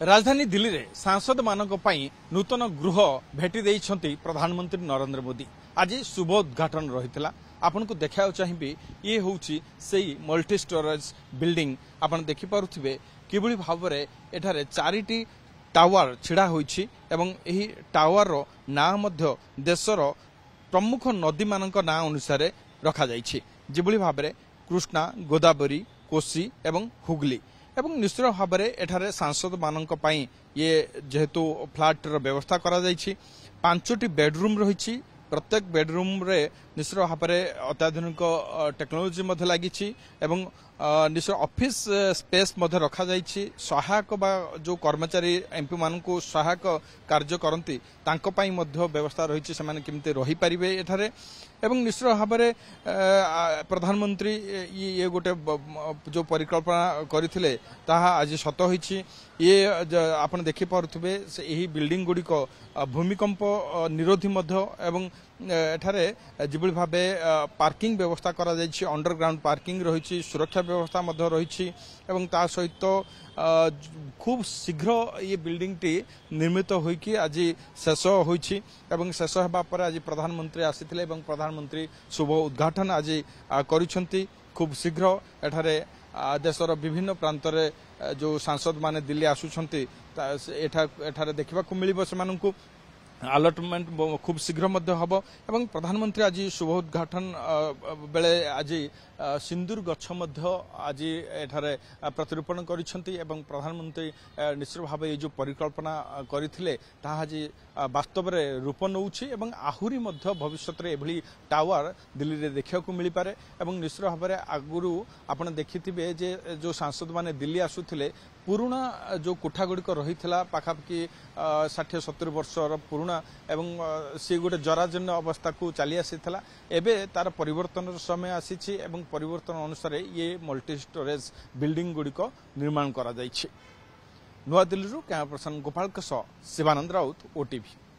राजधानी दिल्ली रे सांसद मानक पई नूतन गृह भेटी देइछंती प्रधानमंत्री नरेंद्र मोदी। आज शुभ उद्घाटन रहितला। आपन को देखाउ चाहिबे ये होउची सेही मल्टी स्टोरेज बिल्डिंग। आपन देखि पारुथिबे किबळी भाबरे एठारे चारिटी टावर छिड़ा होईछि एवं एही टावर रो ना मध्य देशर प्रमुख नदी मानक ना अनुसार रखा जाइछि। जिबळी भाबरे कृष्णा, गोदावरी, कोसी एवं हुगली एवं निश्चित भाव में एठारे सांसद मानक पई ये जेहेतु फ्लैट रो व्यवस्था करा जाइछि। 5टी बेडरूम रही। प्रत्येक बेडरूम रे निश्चित भाव में अत्याधुनिक टेक्नोलोजी मध्य लागिछि एवं निश्चित ऑफिस स्पेस मध्य रखा जाइछि। सहायक बा जो कर्मचारी एमपी मानकु सहायक कार्य करंती तांको पई मध्य व्यवस्था रही। से माने केमते रही परिबे एठारे एवं निश्चित भाव में प्रधानमंत्री ये गोटे जो परिकल्पना करथिले ताहा आज सत होईछि। ये आपण देखि पारुथबे से एही बिल्डिंग गुडी को भूमिकंप निरोधी मध्य एवं एठारे जिबळी भाबे पार्किंग व्यवस्था करा जाइछि। अंडरग्राउंड पार्किंग रही। सुरक्षा व्यवस्था मध्य रही एवं ता सहित खूब शीघ्र ये बिल्डिंग टी निर्मित होइकी आज शेष होइछि एवं शेष हेबा पर आज प्रधानमंत्री आसीथिले एवं प्रधानमंत्री शुभ उद्घाटन आज करिसंती। खूब शीघ्र एठारे देशर विभिन्न प्रांतरे जो सांसद माने दिल्ली आसुछंती एठारे देखिबा को मिलिबो सेमानकु अलॉटमेंट खूब शीघ्र मध्य हबो एवं प्रधानमंत्री आज शुभ उद्घाटन बेले आज सिंदूर गछ मध्य आज एठारे प्रतिरूपण करिसंती एवं प्रधानमंत्री निश्चित भाव ये जो परिकल्पना करथिले ता आज वास्तव रे रूप नउछि एवं आहुरी मध्य भविष्य रे एभली टावर दिल्ली रे देखिया को मिली पारे एवं निश्चित भाव रे आगुरु आपण देखिथिबे जे जो सांसद माने दिल्ली आसुथिले पुराना जो कोठा गुड़िक रही पाखापाखि 60-70 वर्षर पुराना एवं सी गोटे जराजीर्ण अवस्था को चली आसीथिला। एबे तार परिवर्तन समय आसीछि एवं परिवर्तन अनुसार ये मल्टी स्टोरेज बिल्डिंग गुड़िक निर्माण करा जाइछि। नुआ Delhi camera person Gopal Shivanand Raut, OTV.